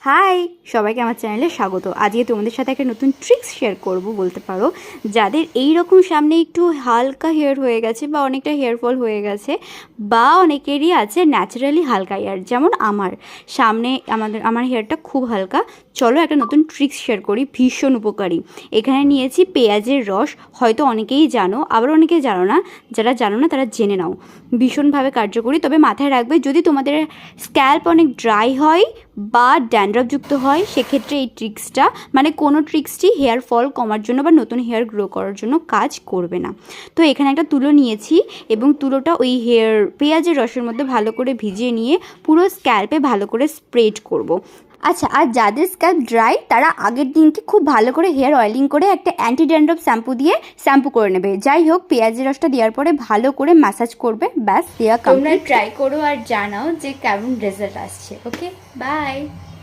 High সবাইকে আমার চ্যানেলে স্বাগত। আজকে তোমাদের সাথে একটা নতুন ট্রিক্স শেয়ার করব বলতে পারো। যাদের এই রকম সামনে একটু হালকা হেয়ার হয়ে গেছে বা অনেকটা হেয়ার ফল হয়ে গেছে, বা অনেকেরই আছে ন্যাচারালি হালকা হেয়ার, যেমন আমার সামনে আমার হেয়ারটা খুব হালকা। চলো একটা নতুন ট্রিক্স শেয়ার করি, ভীষণ উপকারী। এখানে নিয়েছি পেঁয়াজের রস, হয়তো অনেকেই জানো, আবার অনেকেই জানো না। যারা জানো না তারা জেনে নাও, ভীষণভাবে কার্যকরী। তবে মাথায় রাখবে, যদি তোমাদের স্ক্যাল্প অনেক ড্রাই হয় বা ড্যান্ড্রফযুক্ত হয়, সেক্ষেত্রে এই ট্রিক্সটা মানে কোনো ট্রিক্সটি হেয়ার ফল কমার জন্য বা নতুন হেয়ার গ্রো করার জন্য কাজ করবে না। তো এখানে একটা তুলো নিয়েছি এবং তুলোটা ওই পেঁয়াজের রসের মধ্যে ভালো করে ভিজিয়ে নিয়ে পুরো স্ক্যাল্পে ভালো করে স্প্রেড করব। আচ্ছা, আর যাদের স্ক্যাল্প ড্রাই তারা আগের দিনকে খুব ভালো করে হেয়ার অয়েলিং করে একটা অ্যান্টি ড্যান্ড্রফ শ্যাম্পু দিয়ে শ্যাম্পু করে নেবে। যাই হোক, পেঁয়াজের রসটা দেওয়ার পরে ভালো করে ম্যাসাজ করবে, ব্যাস দেওয়া কমপ্লিট। তোমরা ট্রাই করো আর জানাও যে কেমন রেজাল্ট আসছে। ওকে, বাই।